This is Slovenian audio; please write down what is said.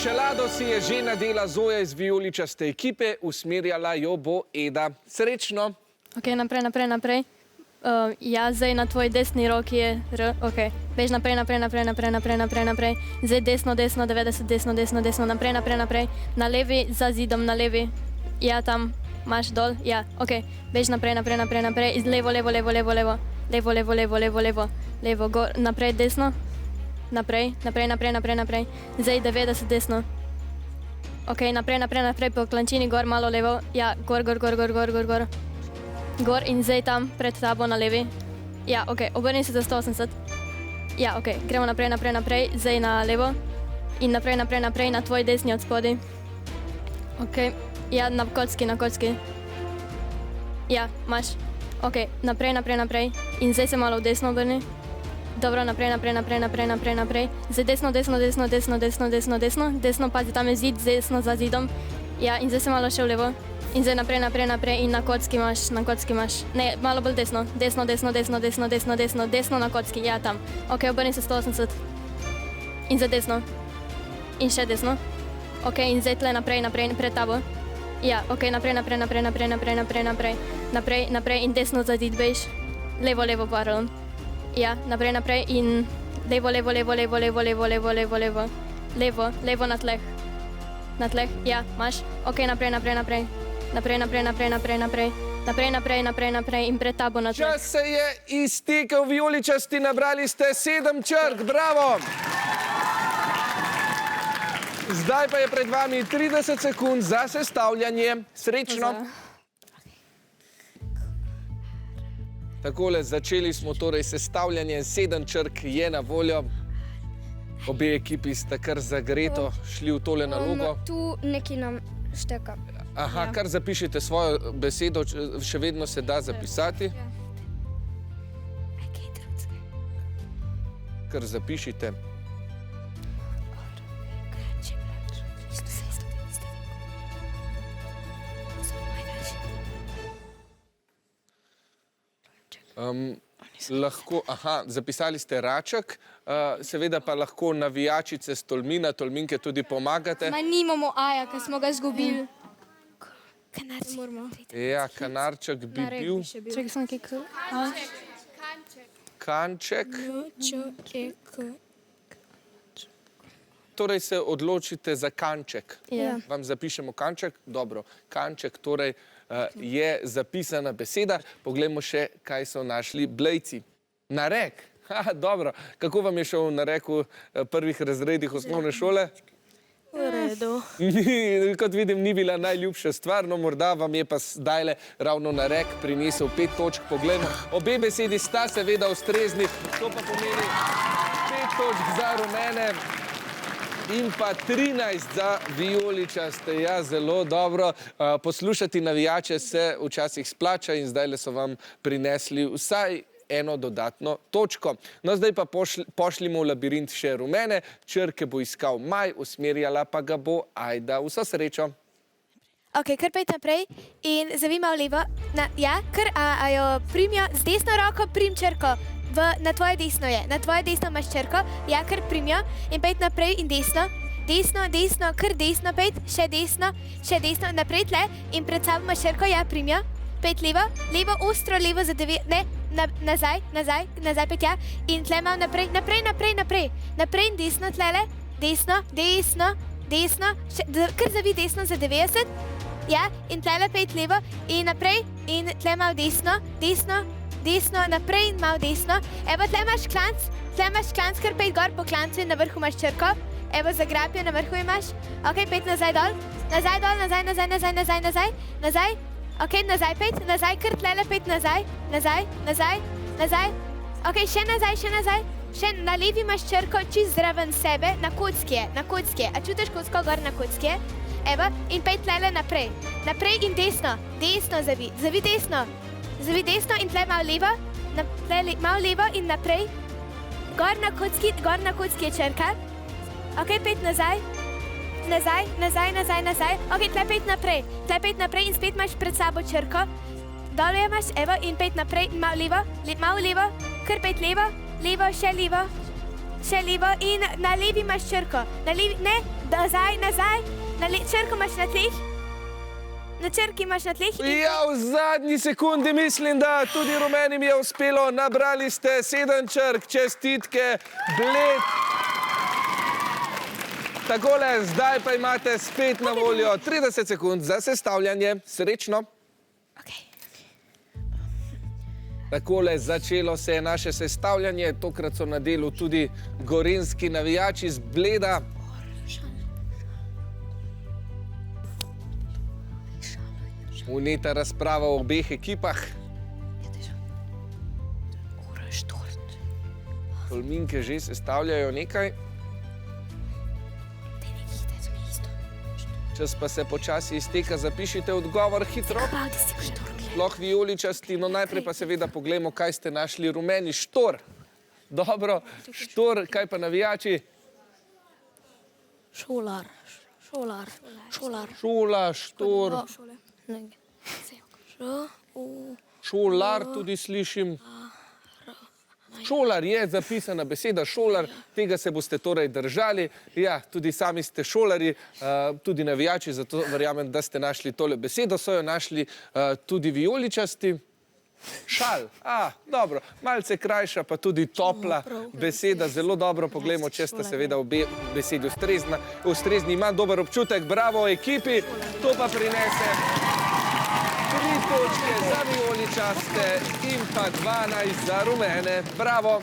Čelado si je že nadela Zoja iz vijoličaste ekipe, usmerjala jo bo Eda. Srečno! Ok, naprej. Ja, zdaj na tvoji desni roki je R, ok. Bež naprej. Zdaj desno, 90, desno, naprej. Na levi, za zidom, na levi. Ja, tam, imaš dol, ja, ok. Bež naprej. Levo. Levo, gor, naprej, desno. Naprej. Zdaj 90, desno. Ok, naprej, po klančini, gor, malo levo. Ja, gor. Gor in zdaj tam pred tabo na levi. Ja, ok, obrni se za 180. Ja, ok, gremo naprej, zdaj na levo. In naprej, na tvoj desni od spodaj. Ok, ja, na kocki. Ja, imaš. Ok, naprej. In zdaj se malo v desno obrni. Dobro, naprej. Zdaj desno. Desno, pazi, tam je zid, desno za zidom. Ja, in zdaj se malo še v levo. In zdaj naprej in na kocki imaš. Ne, malo bolj desno. Desno, desno na kocki, ja, tam. Ok, obrni se 180. In zdaj desno. In še desno. Ok, in zdaj tle naprej, pred tabo. Ja, ok, naprej. Naprej in desno za zid bež. Levo, pardon. Ja, naprej in levo. Levo na tleh. Na tleh, ja, imaš. Ok, naprej. Naprej in pred tabo na tleh. Čas se je iztekel, vijoličasti, nabrali ste 7 črk, bravo! Zdaj pa je pred vami 30 sekund za sestavljanje. Srečno! Takole, začeli smo torej sestavljanje, 7 črk je na voljo. Obe ekipi sta kar zagreto šli v tole nalogo. Tu nekaj nam šteka. Aha, kar zapišite svojo besedo, še vedno se da zapisati. Kar zapišite. Lahko, zapisali ste Raček, seveda pa lahko navijačice s Tolmina, Tolminke tudi pomagate. Ma nimamo Aja, ker smo ga izgubili. Ja, Kanarček bi bil. Čekaj, sem nekaj Kanček. Torej se odločite za Kanček. Vam zapišemo Kanček? Dobro. Kanček torej je zapisana beseda. Poglejmo še, kaj so našli Blejci. Narek. Dobro. Kako vam je šel narek v prvih razredih osnovne šole? v redu. Kot vidim, ni bila najljubša stvar, no morda vam je pa zdajle ravno narek prinesel 5 točk. Poglejmo, obe besedi sta seveda ustrezni, to pa pomeni 5 točk za rumene in pa 13 za vijoličaste. Ja, zelo dobro. Poslušati navijače se včasih splača in zdajle so vam prinesli vsaj eno dodatno točko. No, zdaj pa pošljimo v labirint še rumene, črke bo iskal Maj, usmerjala pa ga bo Ajda. Vso srečo. Ok, kar pejte naprej in zavima v levo. Ja, kar jo primijo z desno roko, prim črko. Na tvoje desno je. Na tvoje desno imaš črko. Ja, kar primijo in pejte naprej in desno. Desno, desno, kar desno pejte, še desno, naprej tle in pred sabo imaš črko, ja, primijo. Pejte levo, levo, ostro, levo za 9, ne, nazaj, pejte ja. In tle imam naprej, naprej in desno tlele, desno, kar zavi desno za 90. Ja, in tlele pejte levo in naprej in tle imam desno, naprej in malo desno. Evo, tle imaš klanc, kar pejte gor po klancu in na vrhu imaš črko. Evo, zagrapijo, na vrhu imaš. Ok, pejte nazaj dol, nazaj. Ok, nazaj pejte, nazaj, kar tlele pejte nazaj. Ok, še nazaj. Še na levi imaš črko čist zraven sebe, na kocki je. A čutiš kocko gor na kocki je? Evo, in pejte tlele naprej. Naprej in desno zavi desno in tle malo levo in naprej. Gor na kocki je črka. Ok, pejte nazaj. Ok, tle pejte naprej in spet imaš pred sabo črko. Dole imaš, evo, in pejte naprej, malo levo, kar pejte levo, še levo in na levi imaš črko. nazaj. Črko imaš na tleh. Na črki imaš na tleh. Ja, v zadnji sekundi mislim, da tudi rumenim je uspelo. Nabrali ste 7 črk, čestitke, Bled. Takole, zdaj pa imate spet na voljo 30 sekund za sestavljanje. Srečno. Takole, začelo se je naše sestavljanje. Tokrat so na delu tudi gorenjski navijači z Bleda. Vneta razprava o obeh ekipah. Tolminke že sestavljajo nekaj. Čas pa se počasi izteka, zapišite odgovor hitro. Sploh vijoličasti, no najprej pa seveda poglejmo, kaj ste našli rumeni. Štor. Dobro, Štor, kaj pa navijači? Šolar. Šola, Štor. Šolar tudi slišim. Šolar je zapisana beseda, šolar, tega se boste torej držali. Ja, tudi sami ste šolari, tudi navijači, zato verjamem, da ste našli tole besedo. So jo našli tudi vijoličasti. Šal, dobro, malce krajša, pa tudi topla beseda, zelo dobro. Poglejmo, če sta seveda obe besedi ustrezni. Imam dober občutek, bravo ekipi, to pa prinese 3 točke za vijoličaste in pa 12 za rumene. Bravo!